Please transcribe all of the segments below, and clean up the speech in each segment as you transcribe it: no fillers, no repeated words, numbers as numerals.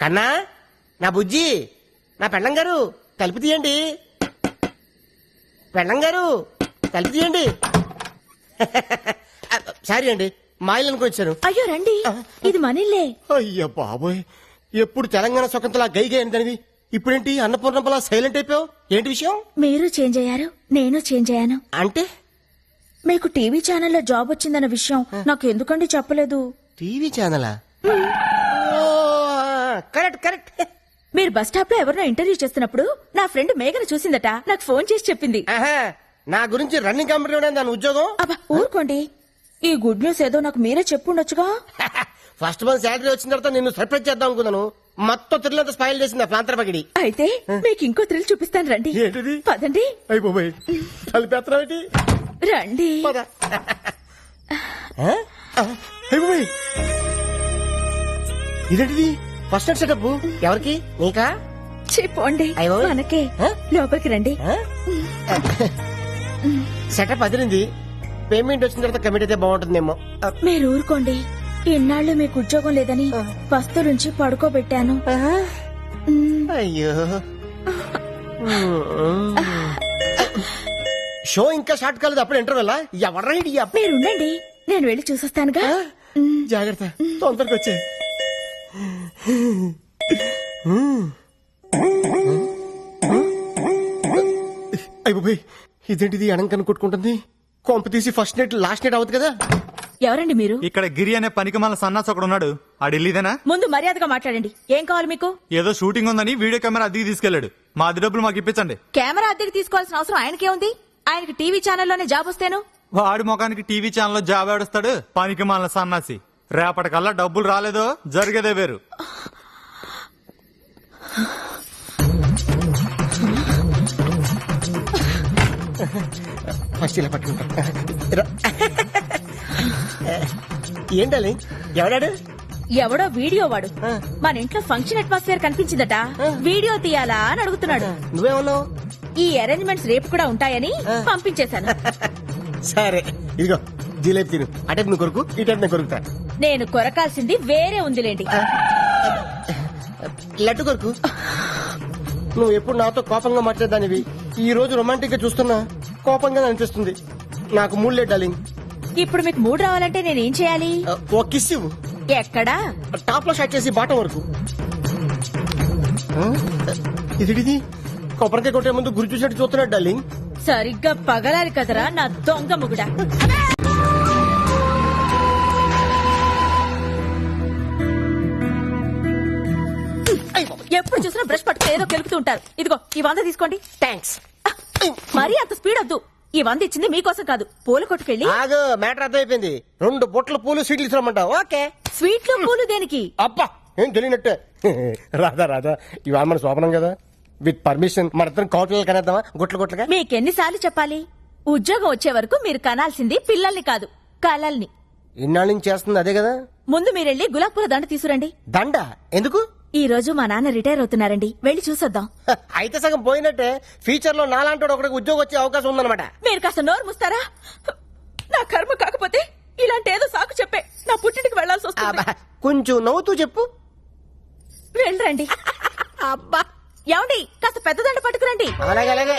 కన్నా, నా బుజ్జి, నా పెళ్ళం గారు తలుపు తీయండి. పెళ్ళం గారు తలుపు తీయండి. సారీ అండి, మా ఇల్లు అనుకొచ్చాను. అయ్యో రండి, ఇది మనిల్లే. అయ్యో బాబోయ్, ఎప్పుడు తెలంగాణ స్వతంత్ర గైగా ఏంటనివి, ఇప్పుడేంటి అన్నపూర్ణంపలా సైలెంట్ అయిపోయావు? ఏంటి విషయం? మీరు చేంజ్ అయ్యారు, నేను చేంజ్ అయ్యాను. అంటే మీకు టీవీ ఛానల్లో జాబ్ వచ్చిందన్న విషయం నాకు ఎందుకండి చెప్పలేదు? టీవీ ఛానలా? Correct correct. మీరు బస్ స్టాప్ లో ఎవరినో ఇంటర్వ్యూ చేస్తున్నప్పుడు నా ఫ్రెండ్ మేఘను చూసిందట, నాకు ఫోన్ చేసి చెప్పింది. నా గురించి రన్నింగ్ కంపెనీ దాని ఉద్యోగం. అబ్బా ఊరుకోండి, ఈ గుడ్ న్యూస్ ఏదో నాకు మీరే చెప్పుండొచ్చుగా. ఫస్ట్ మంత్ శాలరీ వచ్చిన తర్వాత నిన్ను సర్ప్రైజ్ చేద్దాం అనుకున్నాను. మొత్తం థ్రిల్ స్పాయిల్ చేసింది ప్రాంతర పగిడి. అయితే మీకు ఇంకో థ్రిల్ చూపిస్తాను రండి. ఏంటిది? పదండి. అయిపోయి కలిపేత్తావేంటి? రండి. ఇదేంటిది? ఫస్ట్ నైట్ సెటప్ ఎవరికి? నీకా? చెప్పండి మనకే. లోపలికి రండి. సెటప్ అదిరింది. పేమెంట్ వచ్చిన తర్వాత కమిట్ అయితే బాగుంటుందేమో. మీరు ఊరుకోండి, ఇన్నాళ్ళు మీకు ఉద్యోగం లేదని వస్తువులుంచి పడుకోబెట్టాను. అయ్యో, షో ఇంకా స్టార్ట్ కాలేదు, అప్పుడు ఇంటర్వెల్. ఎవరైంది? మీరు ఉండండి, నేను వెళ్ళి చూసొస్తానుగా. జాగ్రత్త, తొందరగా వచ్చే. అయిపోయి ఇదేంటిది? అడంకను కొట్టుకుంటుంది. కొంప తీసి ఫస్ట్ నైట్ లాస్ట్ నైట్ అవుతుంది కదా. ఎవరండి మీరు? ఇక్కడ గిరి అనే పనికి మన సన్నాసి ఒకడు ఉన్నాడు. ఆ ఢిల్లీదేనా? ముందు మర్యాదగా మాట్లాడండి. ఏం కావాలి మీకు? ఏదో షూటింగ్ ఉందని వీడియో కెమెరా అద్దెకి తీసుకెళ్లాడు. మా అద్దె డబ్బులు మాకు ఇప్పించండి. కెమెరా అద్దెకి తీసుకోవాల్సిన అవసరం ఆయనకే ఉంది? ఆయనకి టీవీ ఛానల్లోనే జాబ్ వస్తేను. వాడి ముఖానికి టీవీ ఛానల్లో జాబ్ ఆడుస్తాడు పనికి మన సన్నాసి. రేపటికల్లా డబ్బులు రాలేదో జరిగేదే వేరు. ఫస్ట్ ఇలా పట్టుకుంటా. ఏంటాలి? ఎవడాడు? ఎవడో వీడియో వాడు మన ఇంట్లో ఫంక్షన్ అట్మాస్ఫియర్ కనిపించిందట, వీడియో తీయాలా అని అడుగుతున్నాడు. నువ్వేమన్నావు? ఈ అరేంజ్మెంట్స్ రేపు కూడా ఉంటాయని పంపించేశాను. సరే ఇదిగో జిలేబీ తిను. అటే నువ్వు కొరుకు, ఇటే నేను కొరుకుతా. నేను కొరకాల్సింది వేరే ఉందిలేండి. లడ్డు కొరుకు. నువ్వు ఎప్పుడు నాతో కోపంగా మాట్లాడదానివి, ఈ రోజు రొమాంటిక్ గా చూస్తున్నా కోపంగా అనిపిస్తుంది. నాకు మూడు లేదు డార్లింగ్. ఇప్పుడు మీకు మూడు రావాలంటే నేనేం చేయాలి? ఓ కిస్ ఇవ్వు. ఎక్కడా? టాప్ లో షాట్ చేసి బాటం వరకు. ఇది కొబ్బరికాయ కొట్టే ముందు గురి చూసినట్టు చూస్తున్నాడు డార్లింగ్. సరిగ్గా పగలాలి కదరా నా దొంగ ముగుడా. ఎప్పుడు చూసినా బ్రష్ పట్టుకుని ఏదో కెలుకుతూ ఉంటారు. ఇదిగో ఈ 100 తీసుకోండి. థ్యాంక్స్. మరీ అంత స్పీడ్ వద్దు. ఈ 100 ఇచ్చింది మీకోసం కాదు, పూల కొట్టుకెళ్ళి. ఆగు, మ్యాటర్ అర్థమైపోయింది. 2 బొట్ల పూలు స్వీట్లు ఇస్తామంటావు? ఓకే. స్వీట్లు పూలు దేనికి? అబ్బా ఏం తెలియనట్టే. రాదా ఇవాళ మన శోభనం కదా, విత్ పర్మిషన్ మన ఇద్దరం కౌటలు కనేద్దామా? గుట్లుగా మీకెన్నిసార్లు చెప్పాలి? ఉద్యోగం వచ్చే వరకు మీరు కనాల్సింది పిల్లల్ని కాదు, కలల్ని. ఇన్నాళ్ళ నుంచి చేస్తుంది అదే కదా. ముందు మీరెళ్ళి గులాబ్ పూల దండ తీసుకురండి. దండ ఎందుకు? ఈ రోజు మా నాన్న రిటైర్ అవుతున్నారండి, వెళ్ళి చూసొద్దాం. అయితే సగం పోయినట్టే. ఫ్యూచర్ లో నాలాంటి ఒకటికి ఉద్యోగం వచ్చే అవకాశం ఉందన్నమాట. మీరు కాస్త నోరు మూస్తారా? నా కర్మ కాకపోతే ఇలాంటి ఏదో సాకు చెప్పే నా పుట్టింటికి వెళ్లాల్సి వస్తుంది. కొంచెం నవ్వుతూ చెప్పు. వెళ్ళండి. అబ్బా ఏమండి, కాస్త పెద్ద దండ పట్టుకురండి. అలాగే.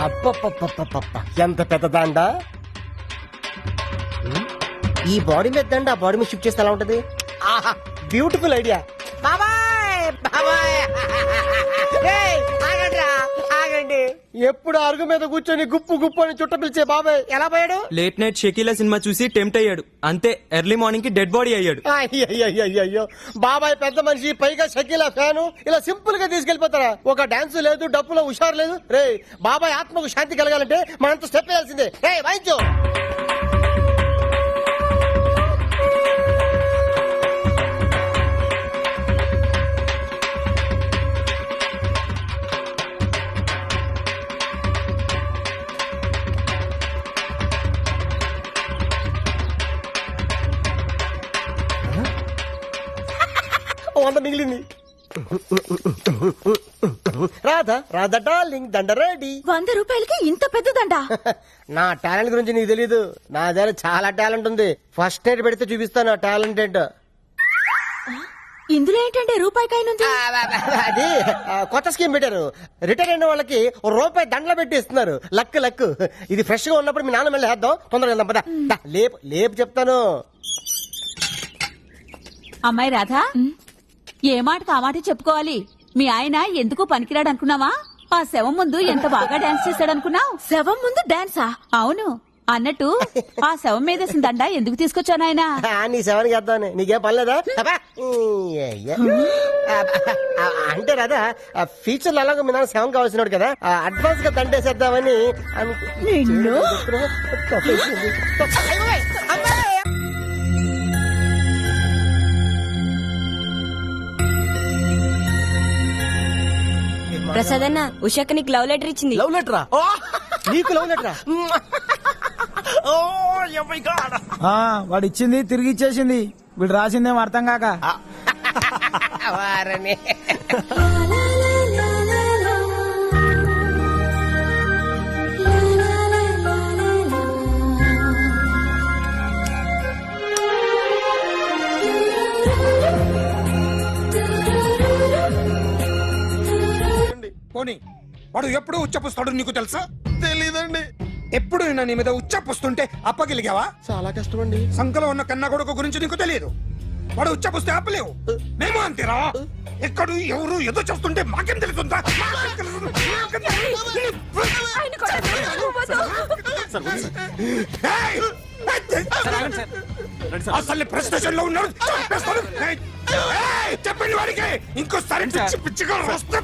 అప్ప ఎంత పెద్ద దండ. ఈ బాడీ మీద దండ ఆ బాడీ మీద షిఫ్ట్ చేస్తే ఎలా ఉంటది? ఆహా, బ్యూటిఫుల్ ఐడియా. బాబాయ్ బాబాయ్, ఆగండి. ఎప్పుడు అరుగు మీద కూర్చొని గుప్పు గుప్పు అని చుట్ట పిలిచే బాబాయ్ ఎలా పోయాడు? లేట్ నైట్ షకీలా సినిమా చూసి టెంప్ట్ అయ్యాడు, అంతే. ఎర్లీ మార్నింగ్ కి డెడ్ బాడీ అయ్యాడు. అయ్యో, బాబాయ్ పెద్ద మనిషి, పైగా షకీలా ఫ్యాను. ఇలా సింపుల్ గా తీసుకెళ్లిపోతారా? ఒక డాన్స్ లేదు, డప్పులో హుషారు లేదు. రే బాబాయ్ ఆత్మకు శాంతి కలగాలంటే మనంత స్టెప్ వేయాల్సిందే. రే వాయించు. మిగిలింది. రాధా రాధా డార్లింగ్ దండ రెడీ. 100 రూపాయలకి ఇంత పెద్దదండా? నా టాలెంట్ గురించి నీకు తెలీదు. నా దగ్గర చాలా టాలెంట్ ఉంది. ఫస్ట్ నైట్ పెడితే చూపిస్తాను నా టాలెంట్ ఏంటో. ఇందులో ఏంటంటే రూపాయికాయనుంది. అది కొత్త స్కీమ్ పెట్టారు. రిటైర్ అయిన వాళ్ళకి రూపాయి దండలు పెట్టి ఇస్తున్నారు. Luck luck. ఇది ఫ్రెష్ గా ఉన్నప్పుడు మీ నాన్న మళ్ళీ వేద్దాం. తొందరగా వెళ్దాం పద. లేపు లేపు చెప్తాను. అమ్మాయి రాధా, ఏ మాటకు ఆ మాట చెప్పుకోవాలి. మీ ఆయన ఎందుకు పనికిరాడు అనుకున్నావా? ఆ శవం ముందు ఎంత బాగా డాన్స్ చేశాడనుకున్నావు? శవం ముందు డాన్సా? అవును. అన్నట్టు ఆ శవం మీదేసిన దండ ఎందుకు తీసుకొచ్చాను ఆయన? నీ సెవెన్కి వేద్దామని. నీకేం పర్లేదా? అంటే రాదా ఫ్యూచర్ లో అలాగే మీ నాన్న సెవెన్ కావాల్సినాడు కదా, అడ్వాన్స్ గా దండేసేద్దామని నిన్ను? ప్రసాద్ అన్న ఉషాక నీకు లవ్ లెటర్ ఇచ్చింది. లవ్ లెటరా? నీకు లవ్ లెటరా? వాడు ఇచ్చింది తిరిగి ఇచ్చేసింది. వీడు రాసిందేమో అర్థం కాక. వారని పోనీ వాడు ఎప్పుడు ఉచ్చపుస్తాడు నీకు తెలుసా? తెలీదండి. ఎప్పుడు నిన్న నీ మీద ఉచ్చపుస్తుంటే అప్పగలిగావా? చాలా కష్టమండి. సంకలో ఉన్న కన్న కొడుకు గురించి నీకు తెలియదు. వాడు ఉచ్చపుస్తే ఆపలేవు. మేము అంతేరా. ఎక్కడు ఎవరు ఏదో చేస్తుంటే మాకేం తెలుస్తుందా? ఏయ్! అసలు ప్రెస్ స్టేషన్ లో ఉన్నాడు. చంపేస్తాను. ఏయ్! చెప్పండి వాడికి ఇంకోసారి పిచ్చి పిచ్చిగా వస్తే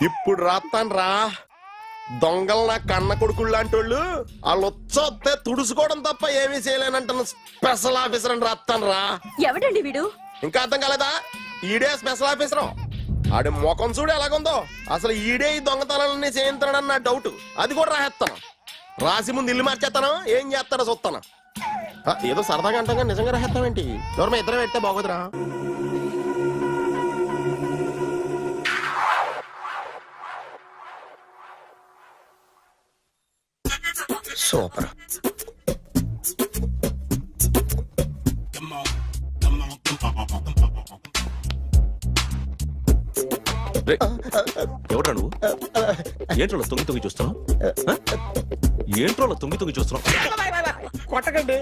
ఇప్పుడు రాత్తాను రా. దొంగలు నా కన్న కొడుకుళ్ళు లాంటి వాళ్ళు వాళ్ళు వచ్చొస్తే తుడుచుకోవడం తప్ప ఏమీ చేయలేనంటున్న స్పెషల్ ఆఫీసర్ అని రాత్తాను రా. ఎవడండి వీడు? ఇంకా అర్థం కాలేదా? ఈడే స్పెషల్ ఆఫీసర్. ఆడి ముఖం చూడు ఎలాగుందో. అసలు ఈడే ఈ దొంగతనాలన్నీ చేయించాడని నా డౌట్. అది కూడా రాసేస్తాను. రాసి ముందు ఇల్లు మార్చేస్తాను. ఏం చేస్తాడో చూస్తాను. ఏదో సరదాగా అంటాగా నిజంగా రాసేస్తామేంటి? ఎవరమ్మా ఇద్దరం పెడితే బాగోదురా. సూపర్. ఎవడ్రా నువ్వు? ఏంట్రోలో తొంగి తొంగి చూస్తున్నావు? ఏంట్రోలో తొంగి తొంగి చూస్తున్నావు? కొట్టకండి,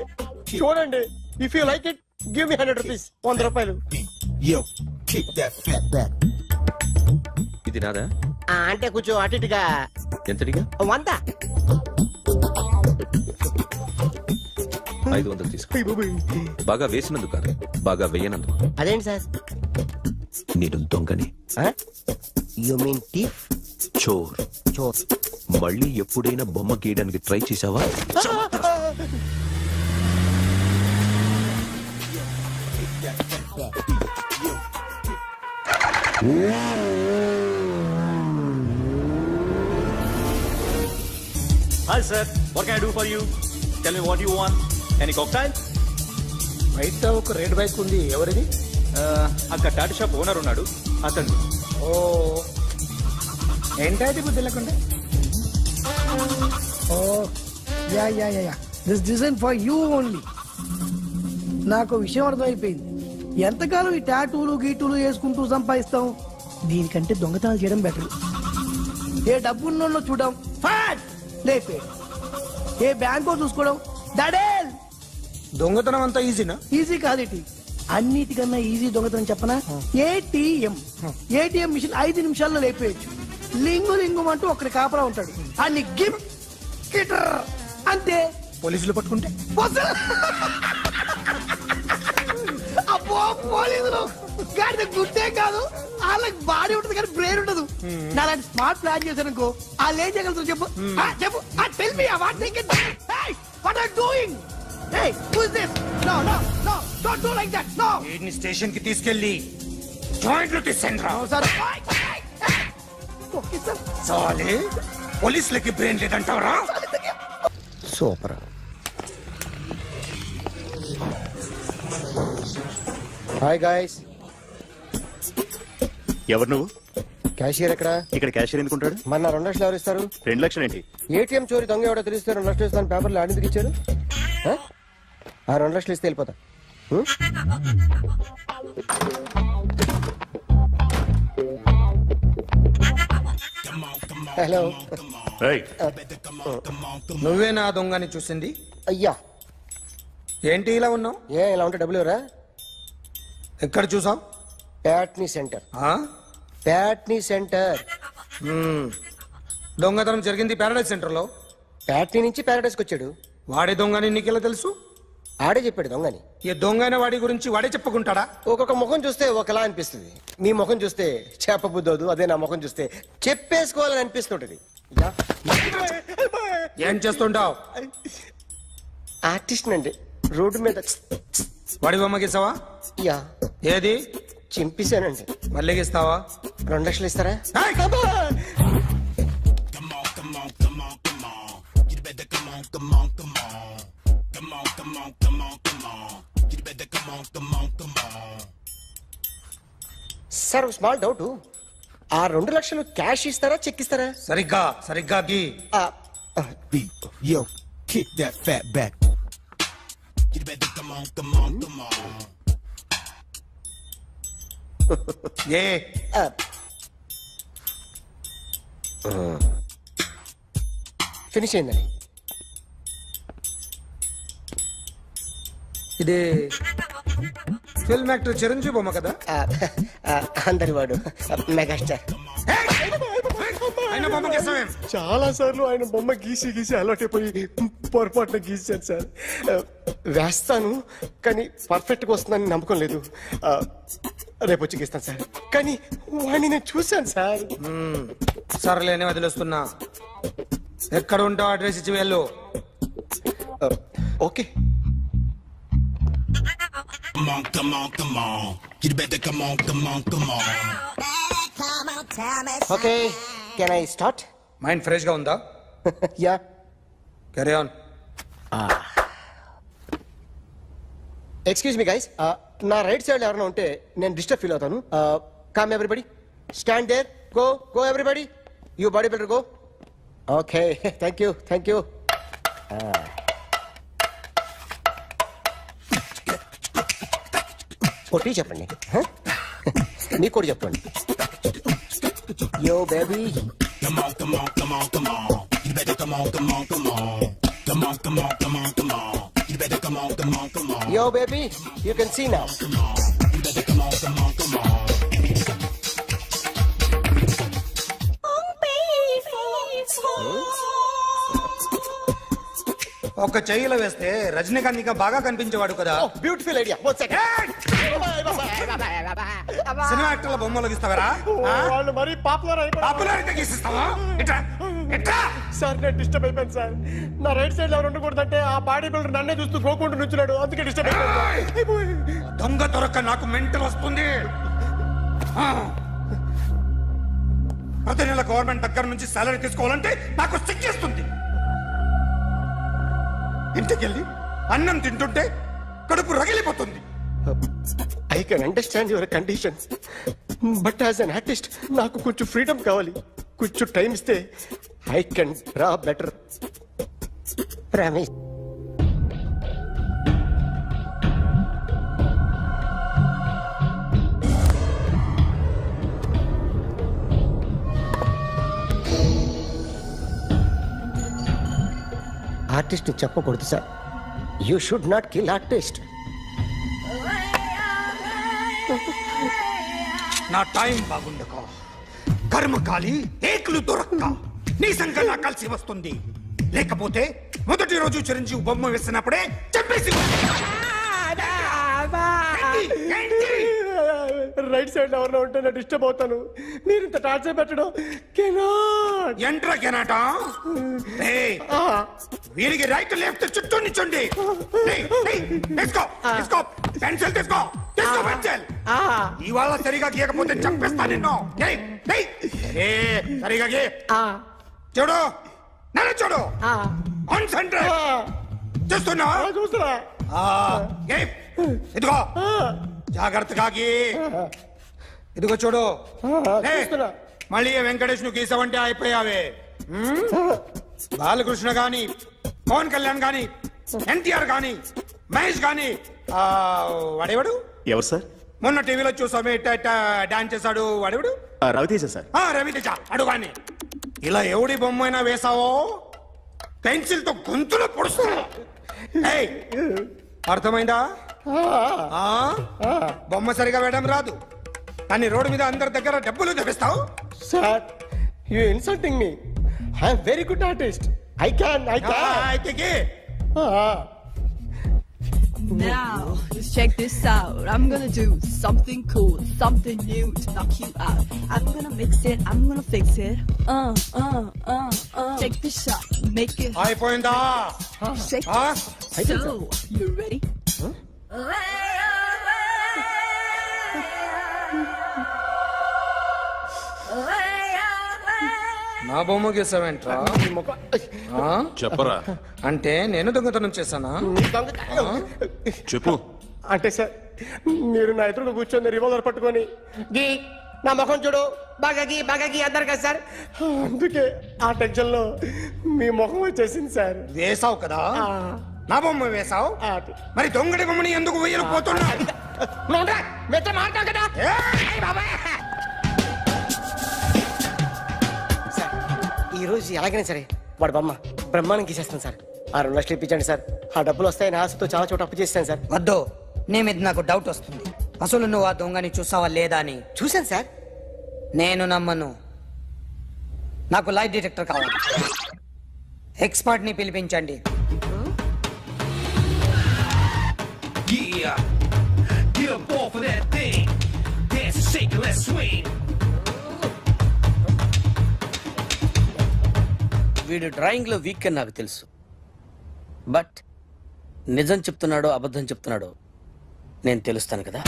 చూడండి. If you like it give me 100 rupees. 100 రూపాయలు. ఇది నాదా? అంటే కొంచెం అటు ఇటుగా. ఎంతడిగా? 100. 500 తీసుకో. బాగా వేసినందుకు కాదు, బాగా వేయనందుకు. అదేంటి సార్? నేను దొంగని. You mean thief? చోర్. చోర్. మళ్ళీ ఎప్పుడైనా బొమ్మ గీయడానికి ట్రై చేసావా? Hi sir, what can I do for you? Tell me what you want. Any cocktail? బయట ఒక రెడ్ బైక్ ఉంది. ఎవరిది? అక్కడ టాటా షాప్ ఓనర్ ఉన్నాడు, అతను. ఓ ఏంటది బుద్ధి లేకుండా? Oh yeah yeah yeah yeah this design for you only. నాకు విషయం అర్థమైపోయింది. ఎంతకాలం ఈ టాటూలు గీటూలు వేసుకుంటూ సంపాదిస్తాం? దీనికంటే దొంగతనాలు చేయడం బెటర్. ఏ డబ్బున్నోళ్ళు చూడడం ఫాట్ లేపే, ఏ బ్యాంకో చూసుకోవడం దడేల్. దొంగతనం అంతా ఈజీనా? ఈజీ కాదేటి, అన్నిటికన్నా ఈజీ దొంగతనం చెప్పనా? ఏటీఎం. ఏటీఎం మిషన్ 5 నిమిషాల్లో లేపేయచ్చు. లింగు లింగు అంటూ ఒకటి కాపలా ఉంటాడు. అన్ని గిమ్ గిటర్ అంతే. పోలీసులు పట్టుకుంటే అబ్బో పోలీసులు గాడి గుట్టే కాదు, వాళ్ళకి బాడీ ఉంటుంది కానీ బ్రెయిన్ ఉండదు. నాలాంటి స్మార్ట్ ప్లాన్ చేశానుకో వాళ్ళు ఏం చేయగలుగుతారు చెప్పు? చెప్పు. Tell me what they can. Hey what are doing? Hey who is this? No no no don't do like that. No. వీడిని స్టేషన్ కి తీసుకెళ్ళి జాయింట్లు తీసేంద్రా. Sir okay sir. సాలే పోలీసులకి బ్రెయిన్ లేదంటావరా? సూపర్. Hi guys. ఎవరు నువ్వు? క్యాషియర్ ఎక్కడ? ఇక్కడ క్యాషియర్ ఎందుకుంటాడు? మన 2 లక్షలు ఎవరు ఇస్తారు? 2 లక్షలు ఏంటి? ఏటీఎం చోరీ దొంగ ఎవడో తెలిస్తే 2 లక్షలు ఇస్తాను పేపర్లు ఆడిందుకు ఇచ్చారు. ఆ 2 లక్షలు ఇస్తే వెళ్ళిపోతా. హలో. ఏయ్, నువ్వే నా దొంగని చూసింది? అయ్యా, ఏంటి ఇలా ఉన్నావు? ఇలా ఉంటే డబ్బులు ఎవరా? ఎక్కడ చూసావు? ప్యాట్నీ సెంటర్. ప్యాట్నీ సెంటర్. దొంగతనం జరిగింది ప్యారడైజ్ సెంటర్ లో. ప్యాట్నీ నుంచి ప్యారడైస్కి వచ్చాడు. వాడే దొంగని నీకెలా తెలుసు? ఆడే చెప్పాడు దొంగని. ఈ దొంగైన వాడి గురించి వాడే చెప్పుకుంటాడా? ఒక్కొక్క ముఖం చూస్తే ఒకలా అనిపిస్తుంది. మీ ముఖం చూస్తే చేపబుద్దోదు, అదే నా ముఖం చూస్తే చెప్పేసుకోవాలని అనిపిస్తుంటది. ఏం చేస్తుంటావు? ఆర్టిస్ట్ అండి. రోడ్డు మీద వాడి బొమ్మ గీసావా? యా, ఏది? చింపేశానండి. మళ్ళీ గీస్తావా? 2 లక్షలు ఇస్తారా? ఏయ్! Sir, small doubt. ఆ 2 లక్షలు క్యాష్ ఇస్తారా, చెక్ ఇస్తారా? సరిగ్గా గీ. Yo, kick that fat back. A finish అయిందండి. ఇది ఫిల్మ్ యాక్టర్ చిరంజీవి బొమ్మ కదా? అందరి వాడు మెగాస్టార్. ఆయన బొమ్మ గీసావేం? చాలా సార్లు ఆయన బొమ్మ గీసి గీసి అలవాటైపోయి పొరపాటున గీసాను సార్. వేస్తాను కానీ పర్ఫెక్ట్ గా వస్తుందని నమ్మకం లేదు. రేపు వచ్చి గీస్తాను సార్. కానీ వాడిని నేను చూశాను సార్. సర్లేని వదిలేస్తున్నా. ఎక్కడ ఉంటావు అడ్రస్ ఇచ్చి వెళ్ళు. Okay. Okay, can I start? Mind fresh గా ఉందా? Yeah. Carry on. Excuse me guys, నా రైట్ సైడ్ ఎవరైనా ఉంటే నేను డిస్టర్బ్ ఫీల్ అవుతాను. Come everybody, stand there, go go everybody, you body builder go. Okay, thank you thank you. కొట్టి చెప్పండి. మీకు కూడా చెప్పండి. Yo baby, yo baby, you can see now. ఒక చెయ్యిలో వేస్తే రజనీకాంత్ ఇంకా బాగా కనిపించేవాడు కదా. Oh, beautiful idea. One second. Cinema యాక్టర్ల బొమ్మలు గీస్తావరా? వాళ్ళు మరీ పాపులర్ అయిపోయారు. పాపులారిటీ గీసిస్తావా? ఇట్రా ఇట్రా. సార్, నేను డిస్టర్బ్ అయిపోయాను సార్. నా రైట్ సైడ్ ఎవరు ఉండకూడదంటే ఆ బాడీ బిల్డర్ నన్నే చూస్తూ గోకుంటూ నుంచున్నాడు, అందుకే డిస్టర్బ్ అయిపోయాను. దొంగ దొరక్క నాకు మెంటల్ వస్తుంది. ప్రతి నెల గవర్నమెంట్ దగ్గర నుంచి సాలరీ తీసుకోవాలంటే నాకు సిగ్గేస్తుంది. ఇంటికెళ్ళి అన్నం తింటుంటే కడుపు రగిలిపోతుంది. I can understand your conditions, but as an artist నాకు కొంచెం ఫ్రీడమ్ కావాలి. కొంచెం టైం ఇస్తే I can draw better. Promise. Artist చెప్పకూడదు sir. You should not kill artist. నా టైం బాగుండక కర్మకాలి ఏకులు దొరక్క నీ సంఖ్య నాకు కలిసి వస్తుంది. లేకపోతే మొదటి రోజు చిరంజీవి బొమ్మ వేసినప్పుడే చెప్పేసి రైట్ సైడ్ ఎవరిలో ఉంటే నేను డిస్టర్బ్ అవుతాను. మీరు ఇంత టార్చర్ పెట్టడం ఎంట్రా కెనాట. వీరికి రైట్ లెఫ్ట్ చుట్టూ నిచ్చండి. పెన్సిల్ తీసుకో, పెన్సిల్. ఇవాళ సరిగా గీయకపోతే చంపేస్తా నిన్ను. సరిగా గీ. చూడు, నన్ను చూడు. కాన్సంట్రేట్ చేస్తున్నా. చూస్తున్నా. ఇదిగో జాగ్రత్తగా గీ. ఇదిగో చూడు లే. చూస్తున్నా. మళ్ళీ వెంకటేష్ ను గీసావంటే అయిపోయావే. బాలకృష్ణ గాని, పవన్ కళ్యాణ్ గాని, ఎన్టీఆర్ గాని, మహేష్ గాని, వాడేవాడు ఎవరు సార్? మొన్న టీవీలో చూసామే డాన్స్ చేశాడు వాడేవాడు? రవితేజ సార్. రవితేజ అడుగాని. ఇలా ఎవడి బొమ్మ అయినా వేసావో పెన్సిల్ తో గొంతులో పొడుస్తున్నా. ఏయ్, అర్థమైందా? ఆ? బొమ్మ సరిగా వేయడం రాదు కానీ రోడ్డు మీద అందరి దగ్గర డబ్బులు తెప్పిస్తావు. Sir you insulting me. I'm very good artist. I can అయితే గీ. Now, just check this out. I'm gonna do something cool, something new to knock you out. I'm gonna mix it, I'm gonna fix it. Check this out, make it అయిపోయిందా? shake. ఆ? So, you ready? నా బొమ్మ గీసావేంట్రా? చెప్పరా. అంటే నేను దొంగతనం చేశానా? చెప్పు. అంటే సార్ మీరు నా ఎదురు కూర్చొని రివాల్వర్ పట్టుకొని గీ నా ముఖం చూడు బాగా గీ అన్నారు కదా సార్. అందుకే ఆ టెన్షన్ లో మీ ముఖం వచ్చేసింది సార్. వేసావు కదా, నా బొమ్మ వేసావు. మరి దొంగడి బొమ్మని ఎందుకు వేయలు పోతున్నా? మాట్లాడు కదా సార్. ఈ రోజు ఎలాగైనా సరే వాడు బొమ్మ బ్రహ్మాండం గీసేస్తాను సార్. 6 లక్షలు ఇప్పించండి సార్. ఆ డబ్బులు వస్తాయని ఆశతో చాలా చోట అప్పు చేస్తాను సార్. వద్దు, నీ మీద నాకు డౌట్ వస్తుంది. అసలు నువ్వు ఆ దొంగని చూసావా లేదా అని. చూశాను సార్. నేను నమ్మను. నాకు లై డిటెక్టర్ కావాలి. ఎక్స్పర్ట్ ని పిలిపించండి. వీడు డ్రాయింగ్ లో వీక్ అని నాకు తెలుసు. బట్ నిజం చెప్తున్నాడో అబద్ధం చెప్తున్నాడో నేను తెలుస్తాను కదా.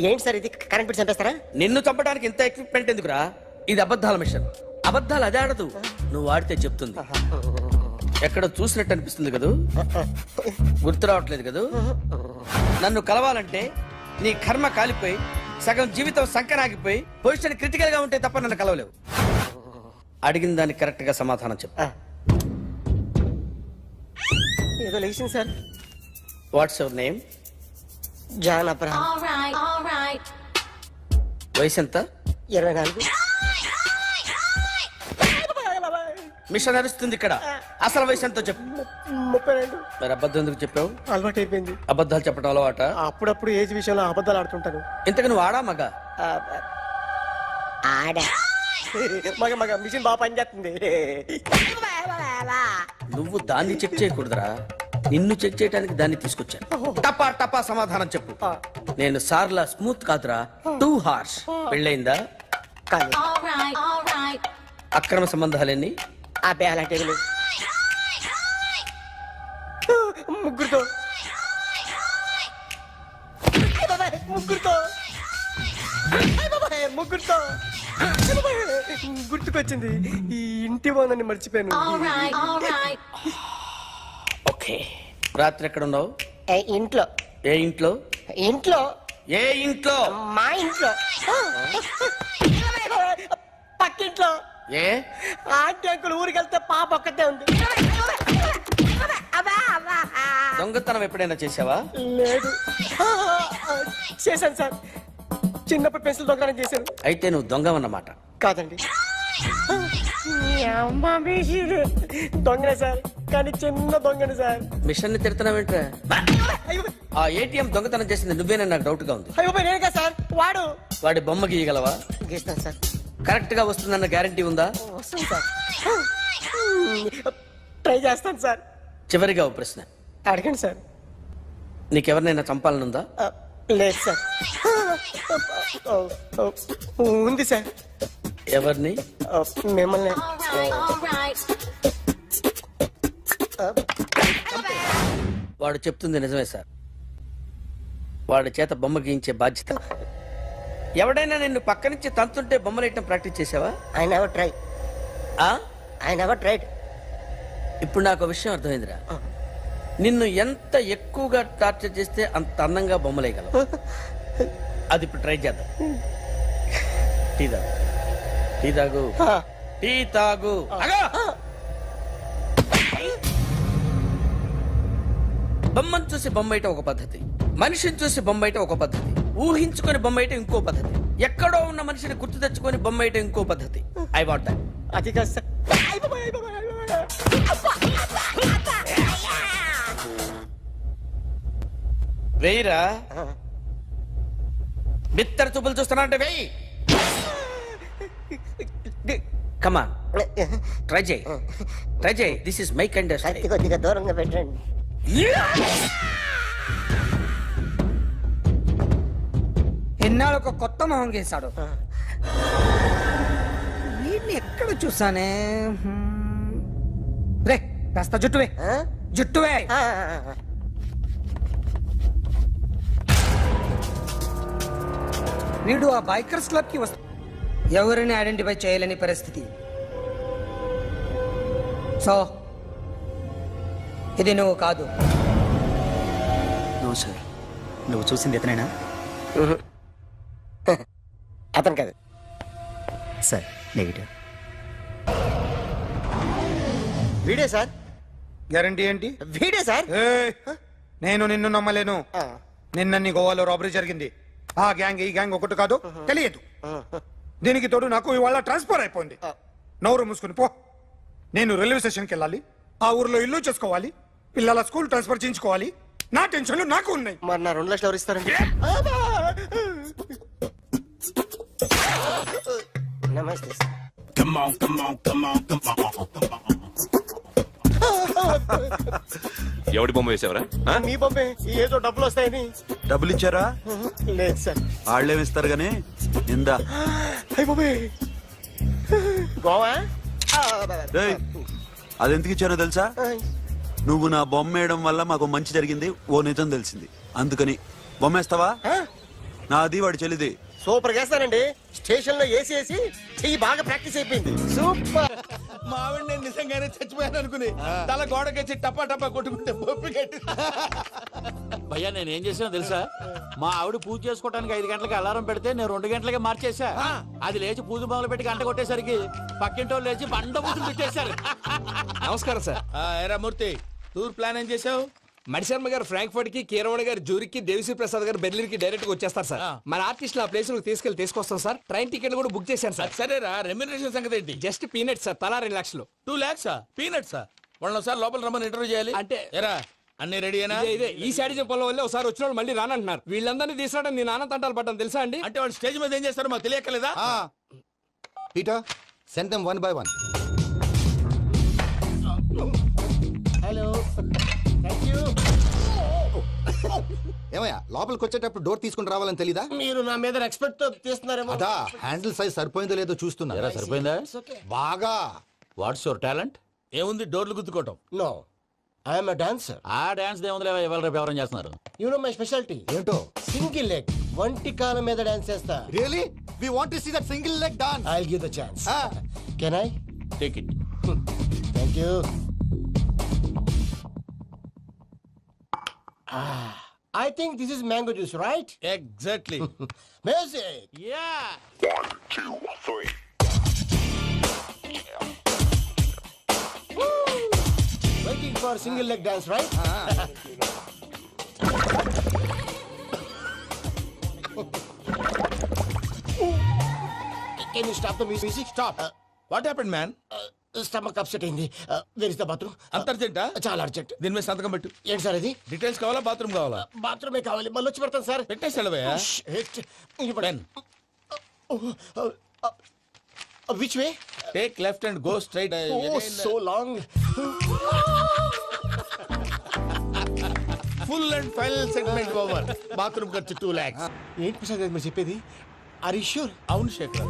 ఏంటి సార్ ఇది? కరెంట్ బిల్ చంపేస్తారా? నిన్ను చంపడానికి ఇంత ఎక్విప్మెంట్ ఎందుకురా? ఇది అబద్ధాల మిషన్. అబద్ధాలు అదే ఆడదు, నువ్వు ఆడితే చెప్తుంది. ఎక్కడ చూసినట్టు అనిపిస్తుంది కదూ, గుర్తు రావట్లేదు కదూ. నన్ను కలవాలంటే నీ కర్మ కాలిపోయి సగం జీవితం సంకరాగిపోయి పొజిషన్ క్రిటికల్ గా ఉంటే తప్ప నన్ను కలవలేవు. అడిగిన దానికి కరెక్ట్ గా సమాధానం చెప్పు. ఏదో లేచింది sir. What's your name? John Abraham. వయసు ఎంత? 24. మిషన్ నడుస్తుంది ఇక్కడ. అసలు వయసు ఎంతో చెప్పు. 32. మరి అబద్ధం ఎందుకు చెప్పావు? అలవాటు అయిపోయింది. అబద్ధాలు చెప్పడం అలవాట? అప్పుడప్పుడు ఏజ్ విషయంలో అబద్ధాలు ఆడుతుంటాను. ఇంతకు నువ్వు ఆడా మగ? ఆడా. మగ మిషన్ బాగా పనిచేస్తుంది. నువ్వు దాన్ని చెక్ చేయకూడదురా, నిన్ను చెక్ చేయడానికి దాన్ని తీసుకొచ్చాను. టపా టపా సమాధానం చెప్పు. నేను సార్లా స్మూత్ కాదురా, టూ హార్ష్. పెళ్ళయిందా? అక్రమ సంబంధాలన్నీ? అబ్బే అలాంటి ముగ్గురుతో గుర్తుకొచ్చింది. ఈ ఇంటి బాగుందని మర్చిపోయాను. ఓకే. రాత్రి ఎక్కడ ఉన్నావు? ఇంట్లో. ఏ ఇంట్లో? ఇంట్లో. ఏ ఇంట్లో? మా ఇంట్లో. పక్కింట్లో. ఏ ఆంటీ అంకుల్ ఊరికి వెళ్తే పాప ఒక్కతే ఉంది. దొంగతనం ఎప్పుడైనా చేసావా? లేదు. చేశాను సార్. చిన్నప్పుడు పెన్సిల్ దొంగతనం చేశాను. అయితే నువ్వు దొంగవన్నమాట. కాదండి, దొంగనే సార్, కానీ చిన్న దొంగని సార్. మిషన్ ని తిడుతున్నావేంట్రా? ఆ ఏటీఎం దొంగతనం చేసింది నువ్వేనని నాకు డౌట్ గా ఉంది. అయ్యో నేనే కదా సార్. వాడి బొమ్మ గీయగలవా? గీస్తాను సార్. కరెక్ట్ గా వస్తుందన్న గ్యారంటీ ఉందా? వస్తాను సార్. ట్రై చేస్తాను సార్. చివరిగా ఓ ప్రశ్న అడగండి సార్. నీకెవరినైనా చంపాలనుందా? లేదు సార్. ఉంది సార్. ఎవరిని? మిమ్మల్ని. వాడు చెప్తుంది నిజమే సార్. వాడి చేత బొమ్మ గీయించే బాధ్యత ఎవడైనా నిన్ను పక్క నుంచి తంతుంటే బొమ్మలేయటం ప్రాక్టీస్ చేసావా? I never try. ఆ? I never tried. ఇప్పుడు నాకు విషయం అర్థమైందిరా. నిన్ను ఎంత ఎక్కువగా టార్చర్ చేస్తే అంత అందంగా బొమ్మలేయగలవు. అది ఇప్పుడు ట్రై చేద్దాం. టీ తాగు, టీ తాగు, టీ తాగు. అగా! బొమ్మను చూసి బొమ్మేయటం ఒక పద్ధతి, మనిషిని చూసి బొమ్మేయటం ఒక పద్ధతి, ఊహించుకొని బొమ్మేయటం ఇంకో పద్ధతి, ఎక్కడో ఉన్న మనిషిని గుర్తు తెచ్చుకొని బొమ్మేయటం ఇంకో పద్ధతి. I want that. అది కాదు సార్. వెయ్యిరా. బిత్తర చూపులు చూస్తున్నా అంటే వెయ్యి. కమా, ట్రై చేయి, ట్రై చేయి. This is my kind. కొద్దిగా దూరంగా పెట్టండి. ఎన్నాళ్ళు ఒక కొత్త మొహం గీశాడు. వీడిని ఎక్కడ చూసానే? రే కాస్త జుట్టువే, జుట్టువే. వీడు ఆ బైకర్స్ క్లబ్ కి వస్తా, ఎవరిని ఐడెంటిఫై చేయలేని పరిస్థితి. సో ఇది నువ్వు కాదు. నో సార్, నువ్వు చూసింది ఇతనేనా? అతను కాదు సార్, నెగిటివ్. వీడే సార్. గ్యారంటీ ఏంటి? వీడే సార్. నేను నిన్ను నమ్మలేను. నిన్న నీ గోవాలో రాబరీ జరిగింది. ఆ గ్యాంగ్ ఈ గ్యాంగ్ ఒకటి కాదు, తెలియదు. దీనికి తోడు నాకు ఇవాళ ట్రాన్స్ఫర్ అయిపోయింది. నోరు మూసుకుని పో. నేను రైల్వే స్టేషన్కి వెళ్ళాలి, ఆ ఊర్లో ఇల్లు చేసుకోవాలి, పిల్లల స్కూల్ ట్రాన్స్ఫర్ చేయించుకోవాలి. నా టెన్షన్లు నాకు ఉన్నాయి. మరి నా 2 లక్షలు ఎవరు ఇస్తారండి? నమస్తే సార్. ఎవడి బొమ్మ వేసావరా? మీ బొమ్మే. ఏదో డబ్బులు వస్తాయని. డబ్బులు ఇచ్చారా? లేదు సార్. వాళ్ళేమిస్తారు గానీ ఇందా. అయ్య బాబే, గోవా. అదెందుకు ఇచ్చారో తెలుసా? నువ్వు నా బొమ్మ వేయడం వల్ల మాకు మంచి జరిగింది, ఓ నిజం తెలిసింది. అందుకని బొమ్మేస్తావా? నాది వాడి చెల్లిది. సూపర్ చేస్తానండి. స్టేషన్ లో ఏసీ వేసి చెయ్యి బాగా ప్రాక్టీస్ అయిపోయింది. సూపర్. మా ఆవిడ నేను నిజంగానే చచ్చిపోయాను అనుకుని తల గోడకొచ్చి టపా టపా కొట్టుకుంటే బొప్పి కట్టి. భయ్యా నేనేం చేసానో తెలుసా? మా ఆవిడ పూజ చేసుకోవడానికి 5 గంటలకి అలారం పెడితే నేను 2 గంటలకి మార్చేసా. అది లేచి పూజ మొదలు పెట్టి గంట కొట్టేసరికి పక్కింటోళ్ళు లేచి బండ పూజలు పెట్టేశారు. నమస్కారం సార్. ఏరా మూర్తి, టూర్ ప్లాన్ ఏం చేసావు? మణిశర్మ గారు ఫ్రాంక్ఫర్ట్ కి, కీరవాణ గారు జూరిక్ కి, దేవిశ్రీ ప్రసాద్ గారు బెర్లిన్ కి డైరెక్ట్ గా వచ్చేస్తారు సార్. మన ఆర్టిస్ట్ ఆ ప్లేస్ తీసుకొస్తాం సార్. ట్రైన్ టికెట్ కూడా బుక్ చేశాను సార్. సరేరా, రెమ్యూనరేషన్ సంగతి ఏంటి? జస్ట్ పీనట్స్ సార్, తలా 2 లక్షలు. 2 lakhs పీనట్సా? వాళ్ళని ఒకసారి లోపల రమ్మని ఇంటర్వ్యూ చేయాలి. అంటే ఎరా అన్ని రెడీ అయినా? ఇదే ఈ శాడిజం పొలం వల్లే ఒకసారి వచ్చిన వాళ్ళు మళ్ళీ రానంటున్నారు. వీళ్ళందరినీ తీసుకురావడం నేను నాన్న తంటాలు పడ్డాను తెలుసా అండి? అంటే వాళ్ళు స్టేజ్ మీద ఏం చేస్తారో మాకు తెలియక్కలేదా? Peter, send them 1 by 1. Hello, thank you. ఏమయ్యా లోపలికి వచ్చేటప్పుడు డోర్ తీసుకుని రావాలని తెలీదా? మీరు నా మీద ఎక్స్పెక్ట్ తో తీస్తున్నారేమో. అదా హ్యాండిల్ సైజ్ సరిపోయిందో లేదో చూస్తున్నా. సరిపోయిందా? బాగా. What's your talent? ఏముంది డోర్లు గుద్దుకోవటం? No, I'm a dancer. ఆ డాన్స్ దేవుందిలే, ఇవాళ రేపు ఎవరైనా చేస్తున్నారు. You know my speciality. ఏంటో? సింగిల్ లెగ్, వంటి కాలం మీద డాన్స్ చేస్తా. Really we want to see that single leg dance. I will give the chance. Can I take it. Thank you. I think this is mango juice, right? Exactly. Music. Yeah. 1 2 3. Waiting for single leg dance, right? Can you stop the music? Stop. What happened, man? Stomach upset అయింది. Where is the bathroom? అంత అర్జెంటా? చాలా urgent. దీని మీద సంతకం పెట్టు. ఏంటి sir ఇది? Details కావాలా, బాత్రూమ్ కావాలా? బాత్రూమే కావాలి. మళ్ళీ వచ్చి పెడతాను సార్. పెట్టేసాడవయ్యా. Which way? Take left and go straight. Oh, so long. Full and final segment over. Bathroom ఖర్చు 2 lakhs. ఏంటి ప్రసాద్ గారు మీరు చెప్పేది? అవును శేఖర్,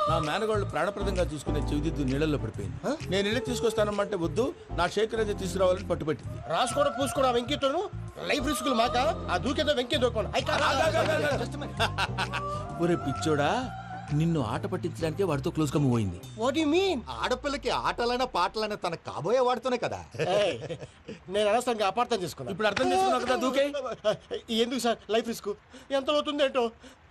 నా మేనగోళ్ళు ప్రాణప్రదంగా చూసుకునే చెవిదిద్దు నీళ్ళల్లో పడిపోయింది. నేను ఇల్లు తీసుకొస్తానమ్మంటే వద్దు, నా శేఖర్ అయితే తీసుకురావాలని పట్టుబట్టింది. రాసుకోవడం పూసుకోవడం వెంకీతోను లైఫ్ రిస్కులు మాక ఆ దూకేదో వెంకీ దూకోండి. ఒరే పిచ్చోడా, నిన్ను ఆట పట్టించడానికే వాడితో క్లోజ్ గా మూవ్ అయింది. What you mean? ఆడపిల్లకి ఆటలైనా పాటలైనా తన కాబోయే వాడుతూనే కదా. నేను అనవసరంగా అపార్థం చేసుకున్నాను. ఇప్పుడు అర్థం చేసుకున్నావు కదా, దూకే. ఎందుకు సార్ లైఫ్ రిస్క్ ఎంత అవుతుంది ఏంటో?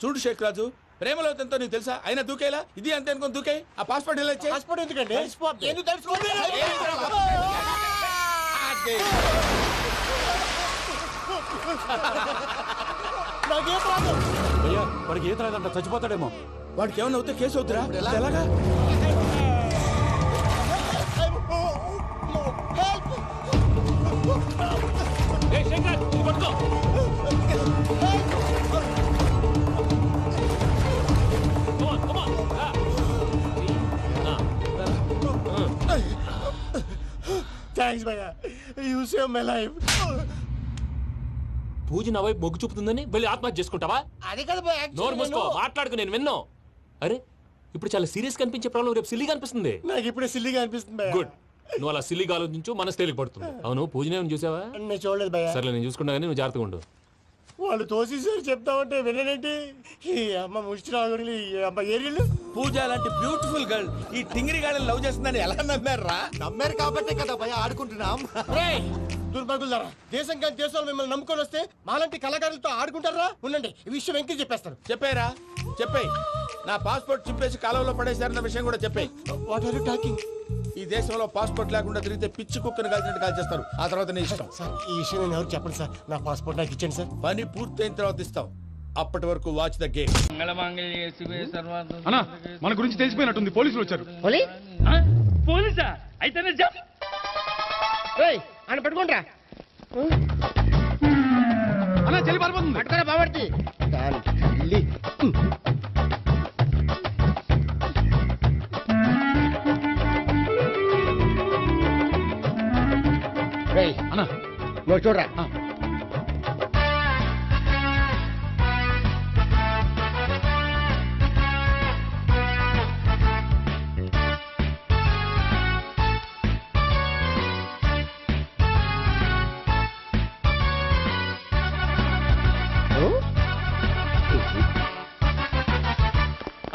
చూడు శేఖర్ రాజు, ప్రేమలో ఎంతో నీకు తెలుసా? అయినా దూకేలా, ఇది అంతే అనుకుని దూకే. ఆ పాస్పోర్ట్ ఇలా ఇచ్చే. పాస్పోర్ట్ ఎందుకండి? ఎందుకు తెలుసుకోండి? నాకేం రాదు. భయ్యా, వాడికి ఈత రాదంట, చచ్చిపోతాడేమో. వాడికి ఏమన్నా అవుతే కేసు అవుతురా? ఎలాగా? ఏయ్ శేఖర్, ఇది పట్టుకో. Come on, come on. Thanks భయ్యా, యూ సేవ్ మై లైఫ్. పూజ నా వైపు మొగ్గు చూపుతుందని వెళ్ళి ఆత్మహత్య చేసుకుంటావా? అది కదా భయ్యా, నోరు మూసుకో, మాట్లాడుకు, నేను విన్నో. అరే ఇప్పుడు చాలా సీరియస్ కనిపించే ప్రాబ్లం రేపు సిల్లీగా అనిపిస్తుంది. నాకు ఇప్పుడే సిల్లీగా అనిపిస్తుంది భయ్యా. గుడ్, నువ్వు అలా సిల్లీగా ఆలోచించు, మనసు తేలిక పడుతుంది. అవును, పూజనే చూసావా? నేను చూడలేదు భయ్యా. సరే, నేను చూసుకుంటా కానీ నువ్వు జాగ్రత్తగా ఉండు. వాళ్ళు తోసేసారు చెప్తామంటే విననేంటి? ఈ అమ్మ ముష్టి రాగుడి అమ్మ ఏరియలు. పూజ లాంటి బ్యూటిఫుల్ గర్ల్ ఈ టింగిరి గాళ్ళని లవ్ చేస్తుందని ఎలా నమ్మారా? నమ్మారు కాబట్టే కదా భయ ఆడుకుంటున్నాం. దుర్భగులారా, దేశం కానీ దేశంలో మిమ్మల్ని నమ్ముకొని వస్తే మాలాంటి కళాకారులతో ఆడుకుంటారా? ఉండండి, ఈ విషయం వెంకీ చెప్పేస్తాను. చెప్పారా? చెప్పేయ్. నా పాస్పోర్ట్ చింపేసి కాలంలో పడేశారన్న విషయం కూడా చెప్పేయ్. What are you talking? ఈ దేశంలో పాస్పోర్ట్ లేకుండా తిరిగితే పిచ్చి కుక్కను కాల్చినట్టు కాల్చేస్తారు. ఆ తర్వాత నీ ఇష్టం. సార్, ఈ విషయం నేను ఎవరు చెప్పండి సార్. నా పాస్పోర్ట్ నాకు ఇచ్చండి సార్. పని పూర్తయిన తర్వాత ఇస్తాం. అప్పటి వరకు వాచ్ ద గేమ్. అన్నా, మన గురించి తెలిసిపోయినట్టుంది, పోలీసులు వచ్చారు. పోలీసా? అయితేనే అని పట్టుకుంటా అన్నా, చెల్లి పారిపోతుంది. పట్టుకోరా బాబర్తి. అన్నా, నువ్వు చూడరా.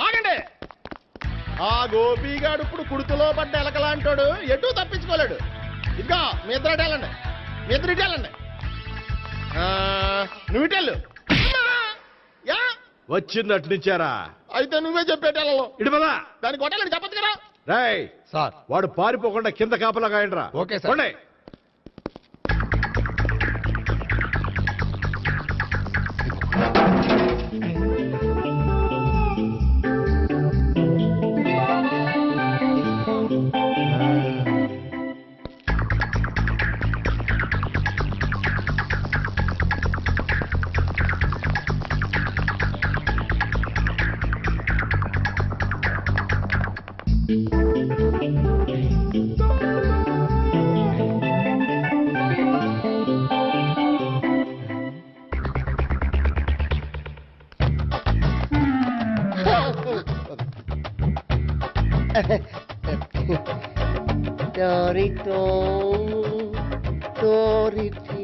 ఆగండి. ఆ గోపిగాడు ఇప్పుడు కుడుకులో పడ్డ ఎలకలాంటాడు, ఎటు తప్పించుకోలేడు. ఇదిగో మీ ఇద్దరు వెళ్ళండి, మీ ఇద్దరు ఇటు వెళ్ళండి. నువ్వు ఇటు వెళ్ళు. యా వచ్చిందటు నుంచారా? అయితే నువ్వే చెప్పేటెళ్ళలో ఇటు పదా. దాన్ని కొట్టాలని చెప్పచ్చు కదా. రేయ్ సార్, వాడు పారిపోకుండా కింద కాపలా కాయండిరా. Okay sir. Dorito, Dorito.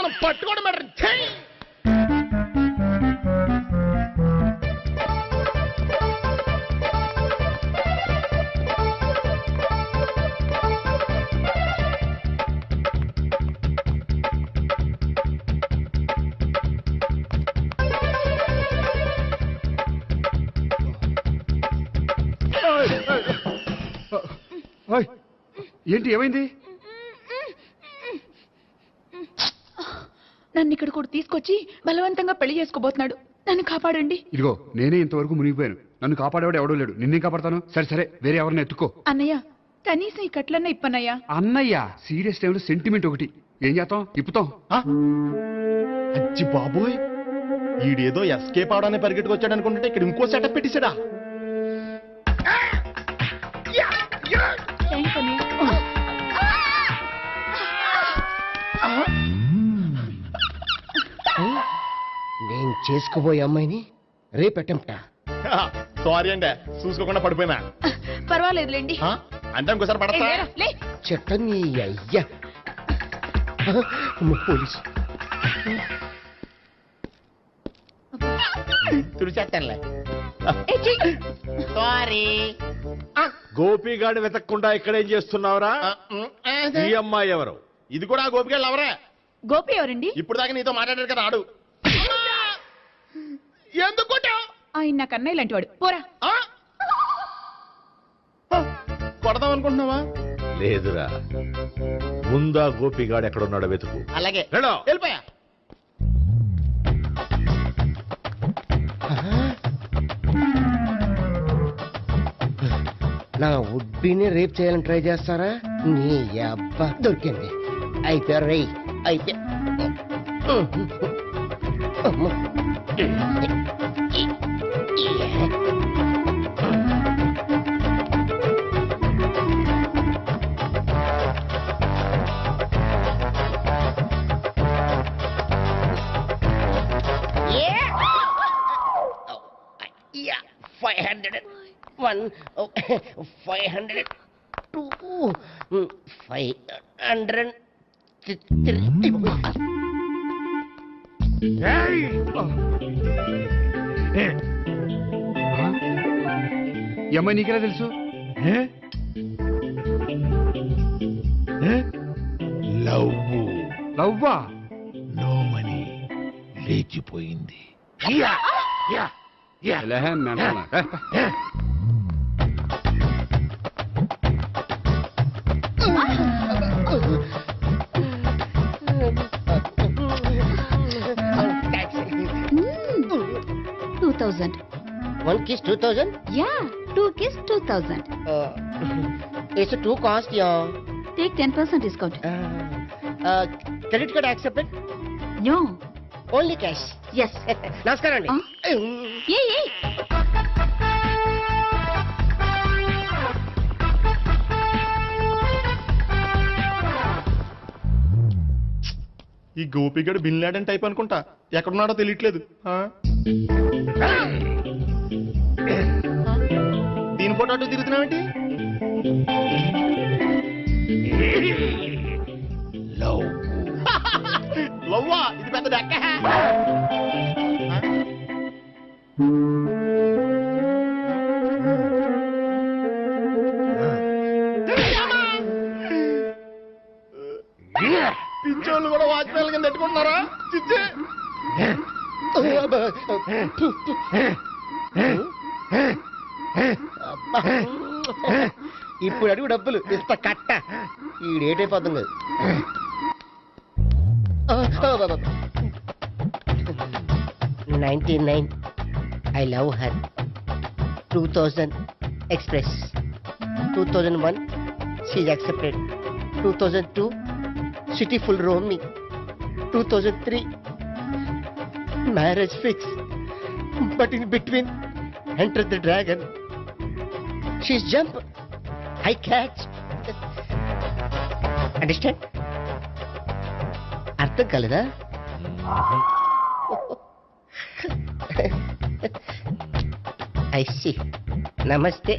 మనం పట్టుకోవడం మ్యాటర్. ఏంటి ఏమైంది? నన్ను ఇక్కడ కూడా తీసుకొచ్చి బలవంతంగా పెళ్లి చేసుకోబోతున్నాడు. నన్ను కాపాడండి. ఇదిగో నేనే ఇంతవరకు మునిగిపోయాను. నన్ను కాపాడేవాడు ఎవడో లేడు. నిన్నే కాపాడతాను. సరే సరే, వేరే ఎవరిని ఎత్తుకో. అన్నయ్య, కనీసం ఈ కట్లన్నా ఇప్పనయ్యా. అన్నయ్య సీరియస్ టైంలో సెంటిమెంట్ ఒకటి. ఏం చేస్తాం? ఇప్పుతాం. అచ్చి బాబోయ్, ఈడేదో ఎస్కేప్ అవడానికి పరిగెట్టుకొచ్చాడు అనుకుంటే ఇక్కడ ఇంకో సెటప్ పెట్టేశాడా? థ్యాంక్స్ అన్నయ్య. నేను చేసుకోబోయే అమ్మాయిని రేపెట్టంట. సారీ అండి, చూసుకోకుండా పడిపోయినా. పర్వాలేదులేండి. అంటే ఇంకోసారి పడతా. లే. చెట్టని అయ్యా పోలీసు తుడిచేస్తానులే. సారీ. గోపిగాడు వెతక్కుండా ఇక్కడేం చేస్తున్నావురా? ఈ అమ్మాయి ఎవరు? ఇది కూడా గోపికెళ్ళి ఎవరే? గోపి ఎవరండి? ఇప్పుడు దాకా నీతో మాట్లాడారు కదా ఆడు. ఎందుకు కొట్టావు? ఆయన నాకు అన్నయ్య లాంటి వాడు. పోరా. కొడదాం అనుకుంటున్నావా? లేదురా, ముందా గోపిగాడు ఎక్కడున్నాడో వెతుకు. అలాగే వెళ్ళు. వెళ్ళిపోయా. నా ఉడ్బీని రేప్ చేయాలని ట్రై చేస్తారా? నీ అబ్బా దొరికింది. అయిపోయారు రేయ్, అయిపోయా. Yeah, 501, 502, 503. ఈ అమ్మాయి నీకెలా తెలుసు? లవ్వా? నో మనీ, లేచిపోయింది. One kiss 2000? Yeah, 2 kiss 2000. It's a 2 cost, yeah. Take 10% discount. Credit card accepted? No. Only cash. Yes. నమస్కారం అండి. Hey. ఈ గోపిగడు బిన్ లాడెన్ టైప్ అనుకుంటా. ఎక్కడున్నాడో తెలియట్లేదు. దీని ఫోటో అటు తిరుగుతున్నావేంటి? లవ్వా? ఇది పెద్ద డెక్క. పింఛోళ్ళు కూడా వాచ్మెన్ కింద పెట్టుకుంటున్నారా? చిచ్చే. ఇప్పుడు అడుగు డబ్బులు ఇస్తా కట్ట. ఈ డేట్ అయిపోతుంది. 99. I love her. 2000 express. 2001 she's accepted. 2002 city full roaming. 2003 marriage fix. But in between entered the dragon. She's jump. I catch. Understand? అర్థం కాలేదా? I see. Namaste.